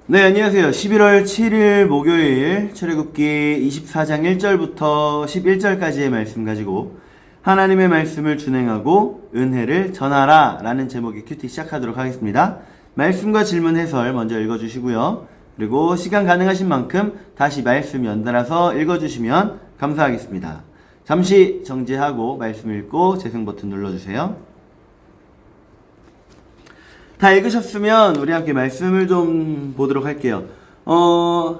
네, 안녕하세요. 11월 7일 목요일 출애굽기 24장 1절부터 11절까지의 말씀 가지고 하나님의 말씀을 준행하고 은혜를 전하라 라는 제목의 큐티 시작하도록 하겠습니다. 말씀과 질문 해설 먼저 읽어주시고요. 그리고 시간 가능하신 만큼 다시 말씀 연달아서 읽어주시면 감사하겠습니다. 잠시 정지하고 말씀 읽고 재생 버튼 눌러주세요. 다 읽으셨으면 우리 함께 말씀을 좀 보도록 할게요.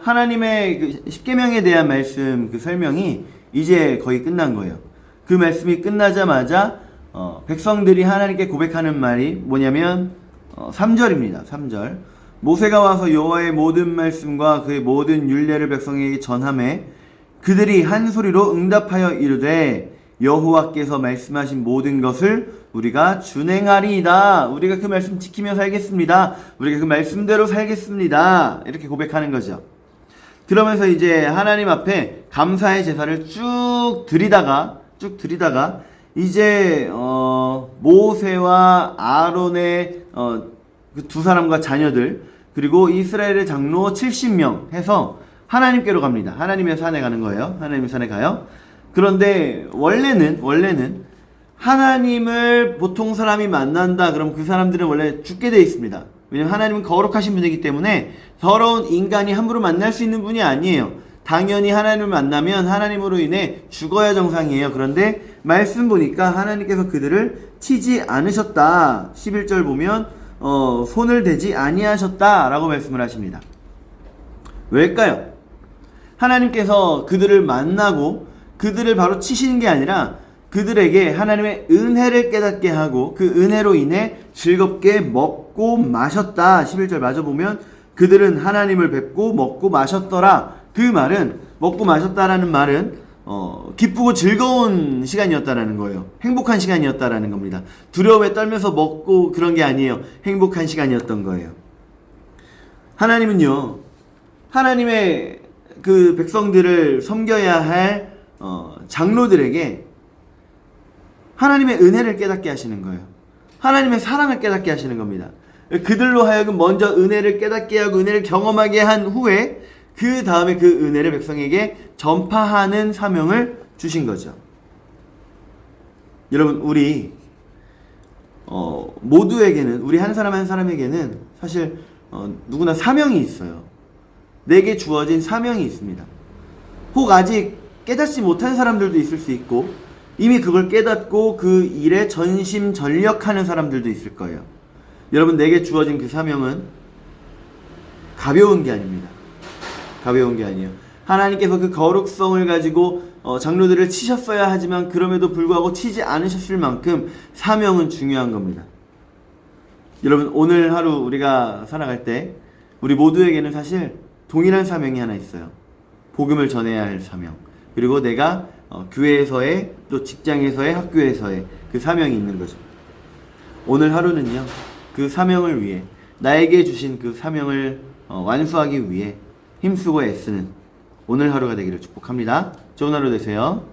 하나님의 그 십계명에 대한 말씀 그 설명이 이제 거의 끝난 거예요. 그 말씀이 끝나자마자 백성들이 하나님께 고백하는 말이 뭐냐면 3절입니다. 3절. 모세가 와서 여호와의 모든 말씀과 그의 모든 율례를 백성에게 전하매 그들이 한 소리로 응답하여 이르되 여호와께서 말씀하신 모든 것을 우리가 준행하리이다. 우리가 그 말씀 지키며 살겠습니다. 우리가 그 말씀대로 살겠습니다. 이렇게 고백하는 거죠. 그러면서 이제 하나님 앞에 감사의 제사를 쭉 드리다가 이제 모세와 아론의 그 두 사람과 자녀들 그리고 이스라엘의 장로 70명 해서 하나님께로 갑니다. 하나님의 산에 가는 거예요. 하나님의 산에 가요. 그런데 원래는 하나님을 보통 사람이 만난다 그럼 그 사람들은 원래 죽게 되어 있습니다. 왜냐면 하나님은 거룩하신 분이기 때문에 더러운 인간이 함부로 만날 수 있는 분이 아니에요. 당연히 하나님을 만나면 하나님으로 인해 죽어야 정상이에요. 그런데 말씀 보니까 하나님께서 그들을 치지 않으셨다. 11절 보면 손을 대지 아니하셨다 라고 말씀을 하십니다. 왜일까요? 하나님께서 그들을 만나고 그들을 바로 치시는 게 아니라 그들에게 하나님의 은혜를 깨닫게 하고 그 은혜로 인해 즐겁게 먹고 마셨다. 11절 마저 보면 그들은 하나님을 뵙고 먹고 마셨더라. 그 말은 먹고 마셨다라는 말은 기쁘고 즐거운 시간이었다라는 거예요. 행복한 시간이었다라는 겁니다. 두려움에 떨면서 먹고 그런 게 아니에요. 행복한 시간이었던 거예요. 하나님은요. 하나님의 그 백성들을 섬겨야 할 장로들에게 하나님의 은혜를 깨닫게 하시는 거예요. 하나님의 사랑을 깨닫게 하시는 겁니다. 그들로 하여금 먼저 은혜를 깨닫게 하고 은혜를 경험하게 한 후에 그 다음에 그 은혜를 백성에게 전파하는 사명을 주신 거죠. 여러분 우리 모두에게는 우리 한 사람 한 사람에게는 사실 누구나 사명이 있어요. 내게 주어진 사명이 있습니다. 혹 아직 깨닫지 못한 사람들도 있을 수 있고 이미 그걸 깨닫고 그 일에 전심전력하는 사람들도 있을 거예요. 여러분 내게 주어진 그 사명은 가벼운 게 아닙니다. 가벼운 게 아니에요. 하나님께서 그 거룩성을 가지고 장로들을 치셨어야 하지만 그럼에도 불구하고 치지 않으셨을 만큼 사명은 중요한 겁니다. 여러분 오늘 하루 우리가 살아갈 때 우리 모두에게는 사실 동일한 사명이 하나 있어요. 복음을 전해야 할 사명. 그리고 내가 교회에서의 또 직장에서의 학교에서의 그 사명이 있는 거죠. 오늘 하루는요. 그 사명을 위해 나에게 주신 그 사명을 완수하기 위해 힘쓰고 애쓰는 오늘 하루가 되기를 축복합니다. 좋은 하루 되세요.